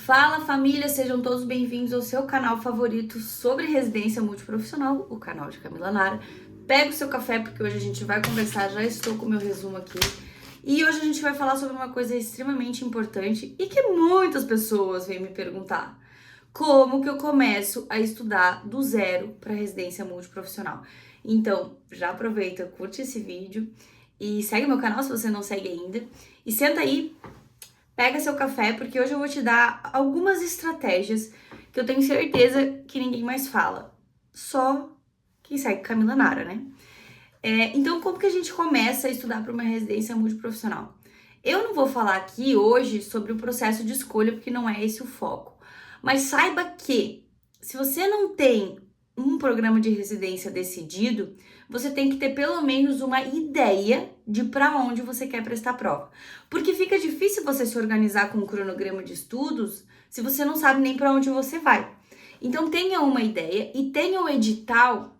Fala família, sejam todos bem-vindos ao seu canal favorito sobre residência multiprofissional, o canal de Camila Nara. Pega o seu café porque hoje a gente vai conversar, já estou com o meu resumo aqui. E hoje a gente vai falar sobre uma coisa extremamente importante e que muitas pessoas vêm me perguntar. Como que eu começo a estudar do zero para residência multiprofissional? Então, já aproveita, curte esse vídeo e segue meu canal se você não segue ainda. E senta aí, pega seu café, porque hoje eu vou te dar algumas estratégias que eu tenho certeza que ninguém mais fala. Só quem segue Camila Nara, né? Então, como que a gente começa a estudar para uma residência multiprofissional? Eu não vou falar aqui hoje sobre o processo de escolha, porque não é esse o foco. Mas saiba que, se você não tem um programa de residência decidido, você tem que ter pelo menos uma ideia de para onde você quer prestar prova. Porque fica difícil você se organizar com um cronograma de estudos se você não sabe nem para onde você vai. Então tenha uma ideia e tenha o edital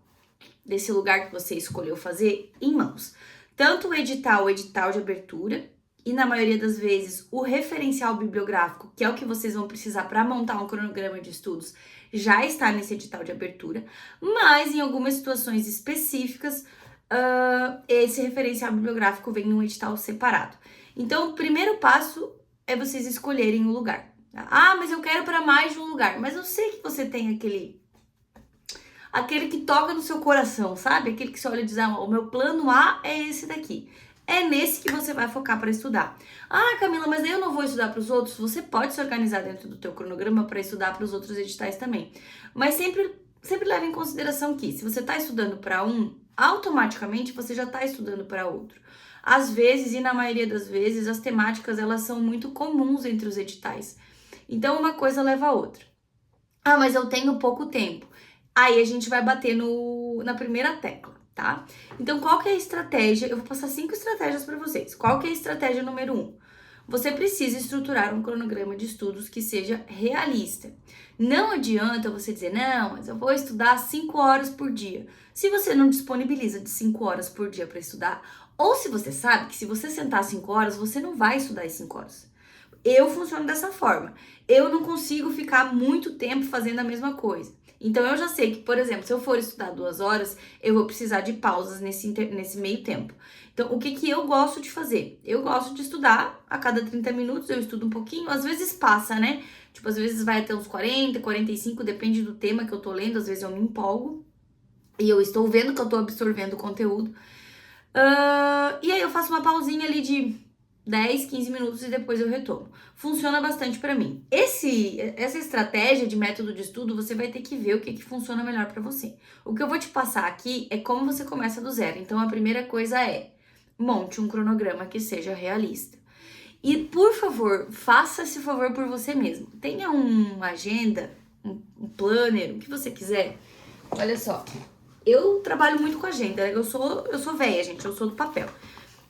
desse lugar que você escolheu fazer em mãos. Tanto o edital de abertura, e na maioria das vezes o referencial bibliográfico, que é o que vocês vão precisar para montar um cronograma de estudos, já está nesse edital de abertura, mas em algumas situações específicas, esse referencial bibliográfico vem num edital separado. Então, o primeiro passo é vocês escolherem o lugar. Ah, mas eu quero para mais de um lugar. Mas eu sei que você tem aquele que toca no seu coração, sabe? Aquele que você olha e diz, o meu plano A é esse daqui. É nesse que você vai focar para estudar. Ah, Camila, mas eu não vou estudar para os outros? Você pode se organizar dentro do teu cronograma para estudar para os outros editais também. Mas sempre leve em consideração que se você está estudando para um, automaticamente você já está estudando para outro. Às vezes, e na maioria das vezes, as temáticas elas são muito comuns entre os editais. Então, uma coisa leva a outra. Ah, mas eu tenho pouco tempo. Aí a gente vai bater na primeira tecla, tá? Então, qual que é a estratégia? Eu vou passar 5 estratégias para vocês. Qual que é a estratégia número 1? Você precisa estruturar um cronograma de estudos que seja realista. Não adianta você dizer, não, mas eu vou estudar 5 horas por dia. Se você não disponibiliza de 5 horas por dia para estudar, ou se você sabe que se você sentar 5 horas, você não vai estudar as 5 horas. Eu funciono dessa forma. Eu não consigo ficar muito tempo fazendo a mesma coisa. Então, eu já sei que, por exemplo, se eu for estudar 2 horas, eu vou precisar de pausas nesse meio tempo. Então, o que eu gosto de fazer? Eu gosto de estudar a cada 30 minutos, eu estudo um pouquinho, às vezes passa, né? Tipo, às vezes vai até uns 40, 45, depende do tema que eu tô lendo, às vezes eu me empolgo e eu estou vendo que eu tô absorvendo o conteúdo. E aí eu faço uma pausinha ali de 10, 15 minutos e depois eu retomo. Funciona bastante para mim. Essa estratégia de método de estudo, você vai ter que ver o que funciona melhor para você. O que eu vou te passar aqui é como você começa do zero. Então, a primeira coisa é, monte um cronograma que seja realista. E, por favor, faça esse favor por você mesmo. Tenha uma agenda, um planner, o que você quiser. Olha só, eu trabalho muito com agenda. Eu sou velha, gente, eu sou do papel.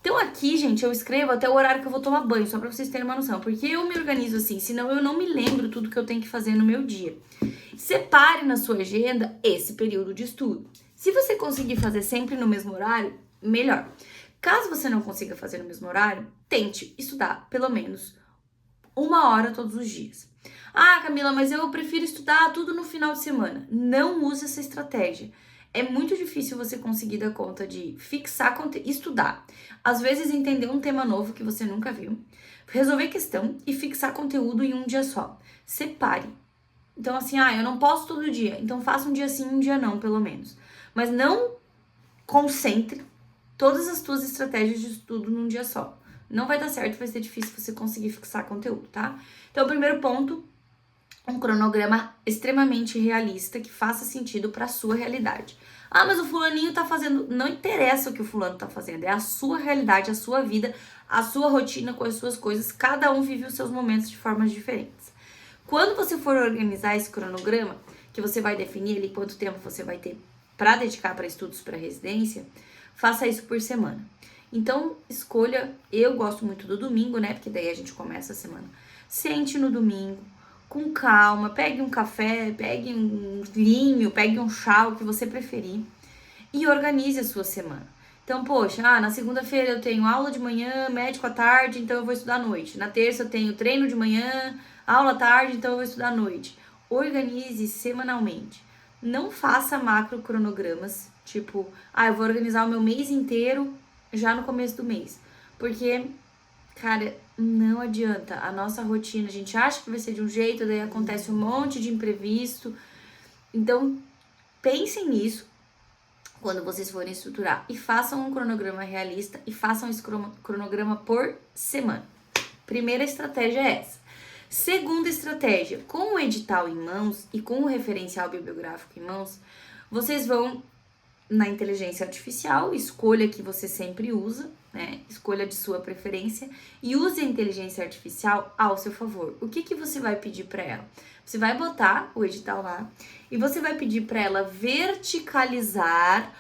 Então aqui, gente, eu escrevo até o horário que eu vou tomar banho, só pra vocês terem uma noção. Porque eu me organizo assim, senão eu não me lembro tudo que eu tenho que fazer no meu dia. Separe na sua agenda esse período de estudo. Se você conseguir fazer sempre no mesmo horário, melhor. Caso você não consiga fazer no mesmo horário, tente estudar pelo menos 1 hora todos os dias. Ah, Camila, mas eu prefiro estudar tudo no final de semana. Não use essa estratégia. É muito difícil você conseguir dar conta de fixar, estudar. Às vezes entender um tema novo que você nunca viu, resolver questão e fixar conteúdo em um dia só. Separe. Então assim, eu não posso todo dia, então faça um dia sim, um dia não, pelo menos. Mas não concentre todas as suas estratégias de estudo num dia só. Não vai dar certo, vai ser difícil você conseguir fixar conteúdo, tá? Então, o primeiro ponto, um cronograma extremamente realista que faça sentido para a sua realidade. Ah, mas o fulaninho tá fazendo... Não interessa o que o fulano tá fazendo, é a sua realidade, a sua vida, a sua rotina com as suas coisas. Cada um vive os seus momentos de formas diferentes. Quando você for organizar esse cronograma, que você vai definir ali quanto tempo você vai ter para dedicar para estudos para residência, faça isso por semana. Então, escolha... Eu gosto muito do domingo, né? Porque daí a gente começa a semana. Sente no domingo, com calma, pegue um café, pegue um vinho, pegue um chá, o que você preferir, e organize a sua semana. Então, poxa, na segunda-feira eu tenho aula de manhã, médico à tarde, então eu vou estudar à noite. Na terça eu tenho treino de manhã, Aula tarde, então eu vou estudar à noite. Organize semanalmente. Não faça macro cronogramas, tipo, eu vou organizar o meu mês inteiro já no começo do mês. Porque, cara, não adianta. A nossa rotina, a gente acha que vai ser de um jeito, daí acontece um monte de imprevisto. Então, pensem nisso quando vocês forem estruturar. E façam um cronograma realista e façam esse cronograma por semana. Primeira estratégia é essa. Segunda estratégia, com o edital em mãos e com o referencial bibliográfico em mãos, vocês vão na inteligência artificial, escolha que você sempre usa, né? Escolha de sua preferência e use a inteligência artificial ao seu favor. O que você vai pedir para ela? Você vai botar o edital lá e você vai pedir para ela verticalizar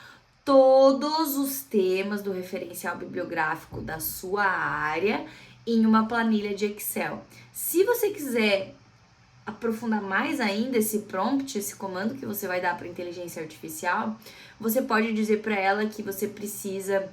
todos os temas do referencial bibliográfico da sua área em uma planilha de Excel. Se você quiser aprofundar mais ainda esse prompt, esse comando que você vai dar para a inteligência artificial, você pode dizer para ela que você precisa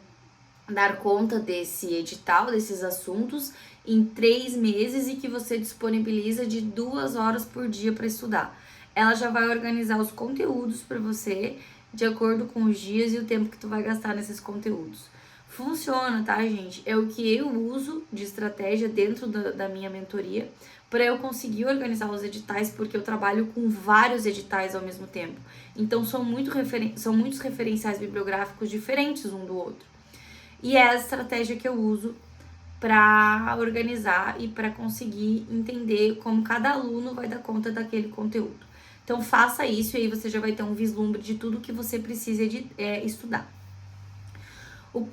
dar conta desse edital, desses assuntos, em 3 meses e que você disponibiliza de 2 horas por dia para estudar. Ela já vai organizar os conteúdos para você de acordo com os dias e o tempo que tu vai gastar nesses conteúdos. Funciona, tá, gente? É o que eu uso de estratégia dentro da minha mentoria para eu conseguir organizar os editais, porque eu trabalho com vários editais ao mesmo tempo. Então, são muitos referenciais bibliográficos diferentes um do outro. E é a estratégia que eu uso para organizar e para conseguir entender como cada aluno vai dar conta daquele conteúdo. Então, faça isso e aí você já vai ter um vislumbre de tudo que você precisa estudar.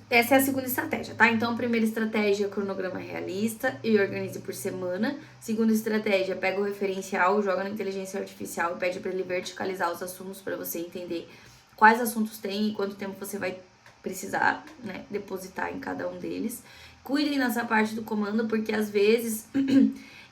Essa é a segunda estratégia, tá? Então, a primeira estratégia, cronograma realista e organize por semana. Segunda estratégia, pega o referencial, joga na inteligência artificial e pede para ele verticalizar os assuntos para você entender quais assuntos tem e quanto tempo você vai precisar, né, depositar em cada um deles. Cuidem nessa parte do comando, porque às vezes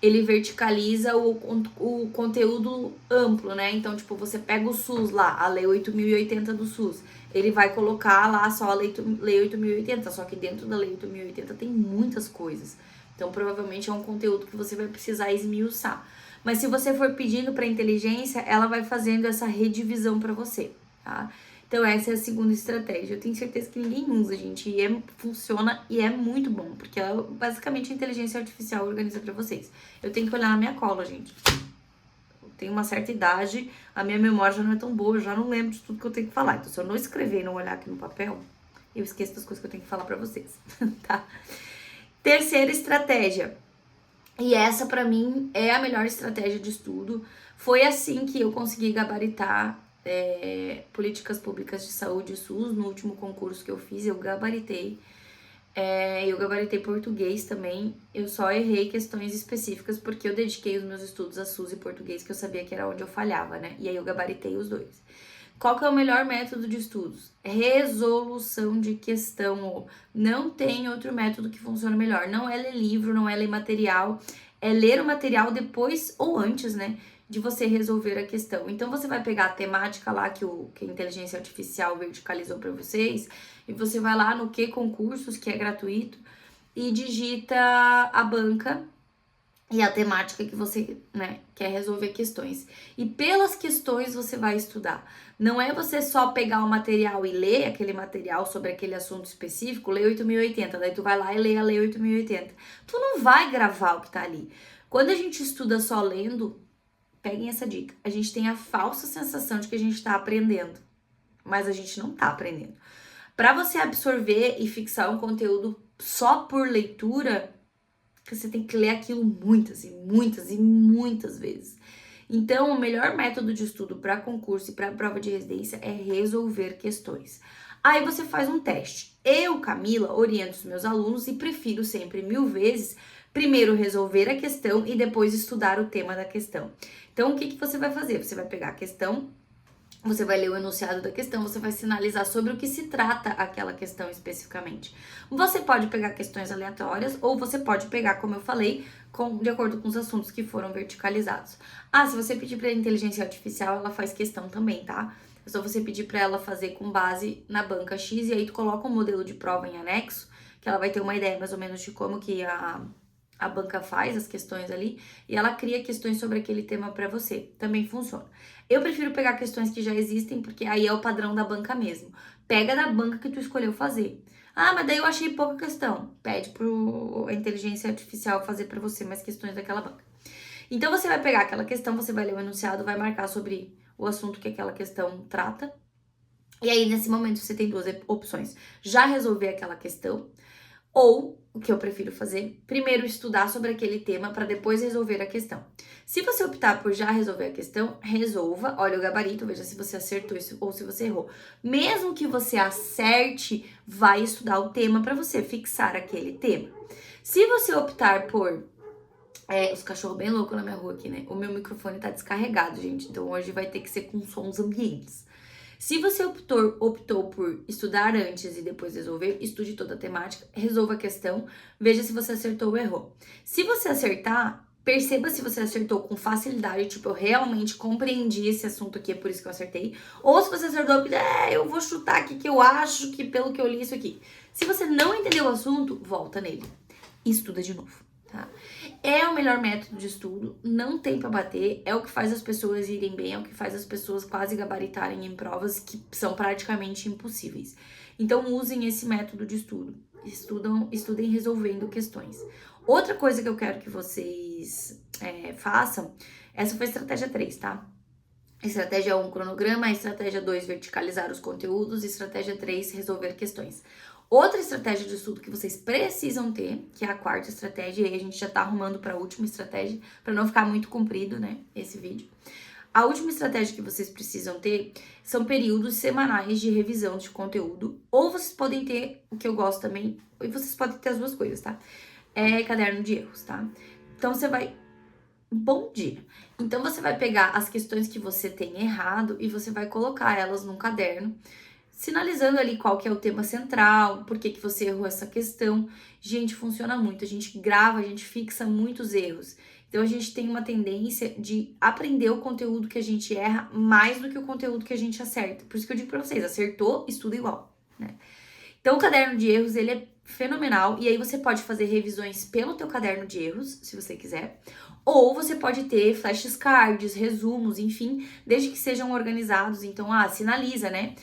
ele verticaliza o conteúdo amplo, né? Então, tipo, você pega o SUS lá, a Lei 8.080 do SUS, ele vai colocar lá só a Lei 8.080, só que dentro da Lei 8.080 tem muitas coisas. Então, provavelmente é um conteúdo que você vai precisar esmiuçar. Mas se você for pedindo para a inteligência, ela vai fazendo essa redivisão para você, tá? Então, essa é a segunda estratégia. Eu tenho certeza que ninguém usa, gente. E funciona e é muito bom. Porque ela, basicamente, a inteligência artificial organiza pra vocês. Eu tenho que olhar na minha cola, gente. Eu tenho uma certa idade, a minha memória já não é tão boa. Eu já não lembro de tudo que eu tenho que falar. Então, se eu não escrever e não olhar aqui no papel, eu esqueço das coisas que eu tenho que falar pra vocês, tá? Terceira estratégia. E essa, pra mim, é a melhor estratégia de estudo. Foi assim que eu consegui gabaritar políticas públicas de saúde SUS. No último concurso que eu fiz, eu gabaritei. Eu gabaritei português também. Eu só errei questões específicas porque eu dediquei os meus estudos a SUS e português, que eu sabia que era onde eu falhava, né? E aí eu gabaritei os dois. Qual que é o melhor método de estudos? Resolução de questão. Não tem outro método que funcione melhor. Não é ler livro, não é ler material. É ler o material depois ou antes, né, de você resolver a questão. Então, você vai pegar a temática lá que a inteligência artificial verticalizou para vocês, e você vai lá no Que Concursos, que é gratuito, e digita a banca e a temática que você, né, quer resolver questões. E pelas questões você vai estudar. Não é você só pegar o material e ler aquele material sobre aquele assunto específico, Lei 8.080, daí tu vai lá e lê a Lei 8.080. Tu não vai gravar o que tá ali. Quando a gente estuda só lendo, peguem essa dica, a gente tem a falsa sensação de que a gente tá aprendendo, mas a gente não tá aprendendo. Para você absorver e fixar um conteúdo só por leitura, você tem que ler aquilo muitas e muitas e muitas vezes. Então, o melhor método de estudo para concurso e para prova de residência é resolver questões. Aí você faz um teste. Eu, Camila, oriento os meus alunos e prefiro sempre 1000 vezes primeiro resolver a questão e depois estudar o tema da questão. Então, o que você vai fazer? Você vai pegar a questão, você vai ler o enunciado da questão, você vai sinalizar sobre o que se trata aquela questão especificamente. Você pode pegar questões aleatórias ou você pode pegar, como eu falei, de acordo com os assuntos que foram verticalizados. Se você pedir para a inteligência artificial, ela faz questão também, tá? É só você pedir para ela fazer com base na banca X e aí tu coloca um modelo de prova em anexo, que ela vai ter uma ideia mais ou menos de como que a A banca faz as questões ali e ela cria questões sobre aquele tema para você. Também funciona. Eu prefiro pegar questões que já existem, porque aí é o padrão da banca mesmo. Pega da banca que tu escolheu fazer. Ah, mas daí eu achei pouca questão. Pede a inteligência artificial fazer para você mais questões daquela banca. Então você vai pegar aquela questão, você vai ler o enunciado, vai marcar sobre o assunto que aquela questão trata. E aí, nesse momento, você tem duas opções. Já resolver aquela questão, ou, o que eu prefiro fazer, primeiro estudar sobre aquele tema para depois resolver a questão. Se você optar por já resolver a questão, resolva, olha o gabarito, veja se você acertou isso ou se você errou. Mesmo que você acerte, vai estudar o tema para você fixar aquele tema. Se você optar por... os cachorros bem loucos na minha rua aqui, né? O meu microfone tá descarregado, gente, então hoje vai ter que ser com sons ambientes. Se você optou por estudar antes e depois resolver, estude toda a temática, resolva a questão, veja se você acertou ou errou. Se você acertar, perceba se você acertou com facilidade, tipo, eu realmente compreendi esse assunto aqui, é por isso que eu acertei. Ou se você acertou, eu vou chutar aqui que eu acho que pelo que eu li isso aqui. Se você não entendeu o assunto, volta nele e estuda de novo, tá? É o melhor método de estudo, não tem pra bater, é o que faz as pessoas irem bem, é o que faz as pessoas quase gabaritarem em provas que são praticamente impossíveis. Então usem esse método de estudo, estudem resolvendo questões. Outra coisa que eu quero que vocês façam, essa foi a estratégia 3, tá? Estratégia 1, cronograma. Estratégia 2, verticalizar os conteúdos. Estratégia 3, resolver questões. Outra estratégia de estudo que vocês precisam ter, que é a quarta estratégia, e aí a gente já tá arrumando para a última estratégia, para não ficar muito comprido, né, esse vídeo. A última estratégia que vocês precisam ter são períodos semanais de revisão de conteúdo, ou vocês podem ter, o que eu gosto também, e vocês podem ter as duas coisas, tá? É caderno de erros, tá? Então você vai... Bom dia! Então você vai pegar as questões que você tem errado e você vai colocar elas num caderno, sinalizando ali qual que é o tema central, por que você errou essa questão. Gente, funciona muito, a gente grava, a gente fixa muitos erros. Então a gente tem uma tendência de aprender o conteúdo que a gente erra mais do que o conteúdo que a gente acerta. Por isso que eu digo pra vocês, acertou, estuda igual, né? Então o caderno de erros, ele é fenomenal, e aí você pode fazer revisões pelo teu caderno de erros, se você quiser, ou você pode ter flashcards, resumos, enfim, desde que sejam organizados. Então, sinaliza, né?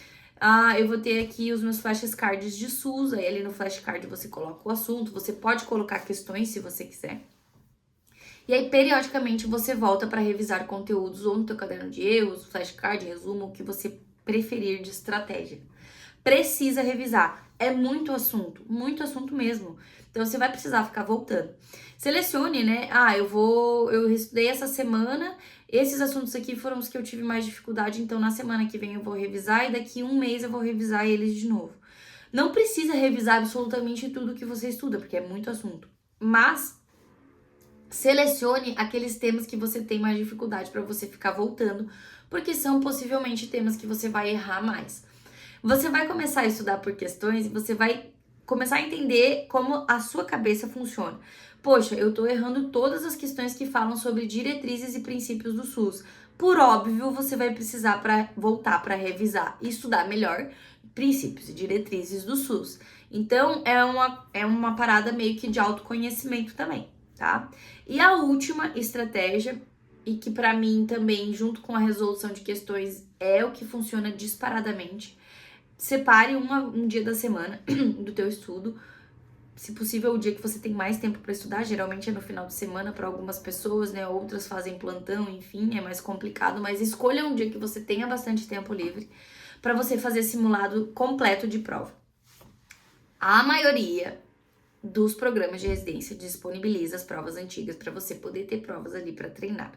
Eu vou ter aqui os meus flashcards de SUS, aí ali no flashcard você coloca o assunto, você pode colocar questões se você quiser. E aí, periodicamente, você volta para revisar conteúdos ou no teu caderno de erros, flashcard, resumo, o que você preferir de estratégia. Precisa revisar. É muito assunto mesmo. Então, você vai precisar ficar voltando. Selecione, né? Eu estudei essa semana, esses assuntos aqui foram os que eu tive mais dificuldade, então na semana que vem eu vou revisar e daqui um mês eu vou revisar eles de novo. Não precisa revisar absolutamente tudo que você estuda, porque é muito assunto. Mas selecione aqueles temas que você tem mais dificuldade para você ficar voltando, porque são possivelmente temas que você vai errar mais. Você vai começar a estudar por questões e você vai começar a entender como a sua cabeça funciona. Poxa, eu tô errando todas as questões que falam sobre diretrizes e princípios do SUS. Por óbvio, você vai precisar voltar para revisar e estudar melhor princípios e diretrizes do SUS. Então, é uma parada meio que de autoconhecimento também, tá? E a última estratégia, e que para mim também, junto com a resolução de questões, é o que funciona disparadamente. Separe um dia da semana do teu estudo, se possível o dia que você tem mais tempo para estudar, geralmente é no final de semana para algumas pessoas, né? Outras fazem plantão, enfim, é mais complicado, mas escolha um dia que você tenha bastante tempo livre para você fazer simulado completo de prova. A maioria dos programas de residência disponibiliza as provas antigas para você poder ter provas ali para treinar.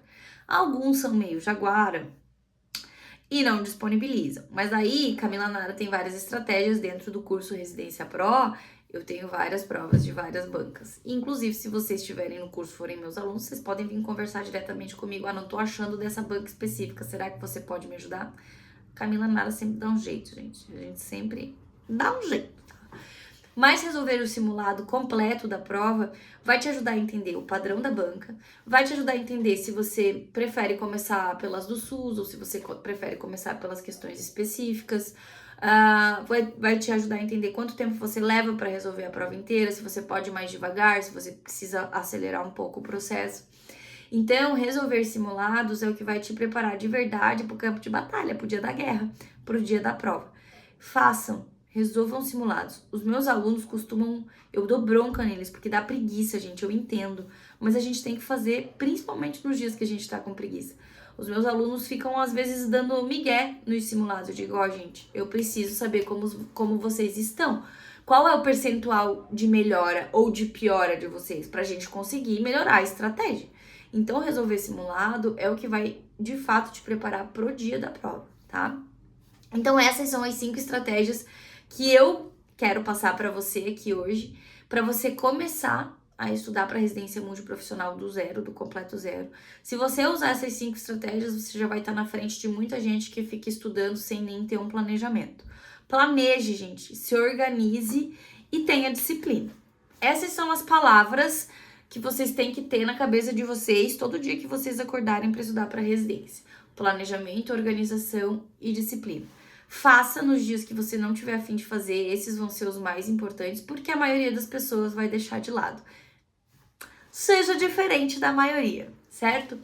Alguns são meio jaguara e não disponibilizam. Mas aí, Camila Nara tem várias estratégias dentro do curso Residência Pro. Eu tenho várias provas de várias bancas. Inclusive, se vocês estiverem no curso, forem meus alunos, vocês podem vir conversar diretamente comigo. Não tô achando dessa banca específica. Será que você pode me ajudar? Camila Nara sempre dá um jeito, gente. A gente sempre dá um jeito. Mas resolver o simulado completo da prova vai te ajudar a entender o padrão da banca, vai te ajudar a entender se você prefere começar pelas do SUS ou se você prefere começar pelas questões específicas. Vai te ajudar a entender quanto tempo você leva para resolver a prova inteira, se você pode ir mais devagar, se você precisa acelerar um pouco o processo. Então, resolver simulados é o que vai te preparar de verdade para o campo de batalha, para o dia da guerra, para o dia da prova. Façam, resolvam simulados. Os meus alunos costumam, eu dou bronca neles, porque dá preguiça, gente, eu entendo. Mas a gente tem que fazer, principalmente nos dias que a gente tá com preguiça. Os meus alunos ficam, às vezes, dando migué nos simulados. Eu digo, ó, gente, eu preciso saber como vocês estão. Qual é o percentual de melhora ou de piora de vocês, pra gente conseguir melhorar a estratégia. Então, resolver simulado é o que vai, de fato, te preparar pro dia da prova, tá? Então, essas são as 5 estratégias que eu quero passar para você aqui hoje, para você começar a estudar para residência multiprofissional do zero, do completo zero. Se você usar essas 5 estratégias, você já vai estar na frente de muita gente que fica estudando sem nem ter um planejamento. Planeje, gente, se organize e tenha disciplina. Essas são as palavras que vocês têm que ter na cabeça de vocês todo dia que vocês acordarem para estudar para residência. Planejamento, organização e disciplina. Faça nos dias que você não tiver a fim de fazer, esses vão ser os mais importantes, porque a maioria das pessoas vai deixar de lado. Seja diferente da maioria, certo?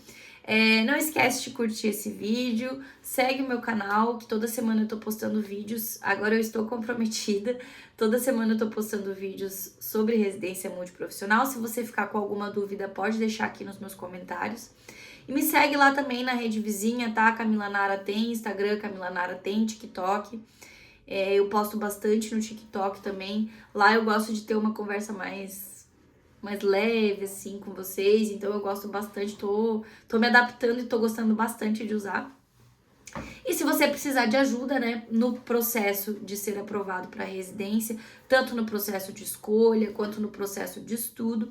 Não esquece de curtir esse vídeo, segue o meu canal, que toda semana eu tô postando vídeos, agora eu estou comprometida, toda semana eu tô postando vídeos sobre residência multiprofissional. Se você ficar com alguma dúvida, pode deixar aqui nos meus comentários. E me segue lá também na rede vizinha, tá? Camila Nara tem Instagram, Camila Nara tem TikTok. Eu posto bastante no TikTok também. Lá eu gosto de ter uma conversa mais leve, assim, com vocês. Então eu gosto bastante, tô me adaptando e tô gostando bastante de usar. E se você precisar de ajuda, né, no processo de ser aprovado para residência, tanto no processo de escolha quanto no processo de estudo,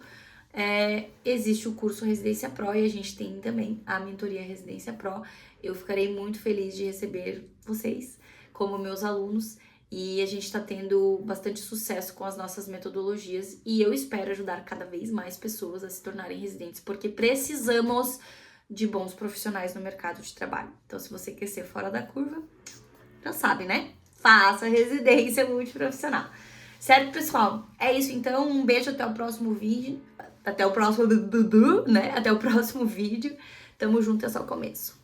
existe o curso Residência Pro e a gente tem também a mentoria Residência Pro. Eu ficarei muito feliz de receber vocês como meus alunos e a gente está tendo bastante sucesso com as nossas metodologias e eu espero ajudar cada vez mais pessoas a se tornarem residentes, porque precisamos de bons profissionais no mercado de trabalho. Então, se você quer ser fora da curva, já sabe, né? Faça residência multiprofissional. Certo, pessoal? É isso, então. Um beijo, até o próximo vídeo. Até o próximo, né? Até o próximo vídeo. Tamo junto, é só o começo.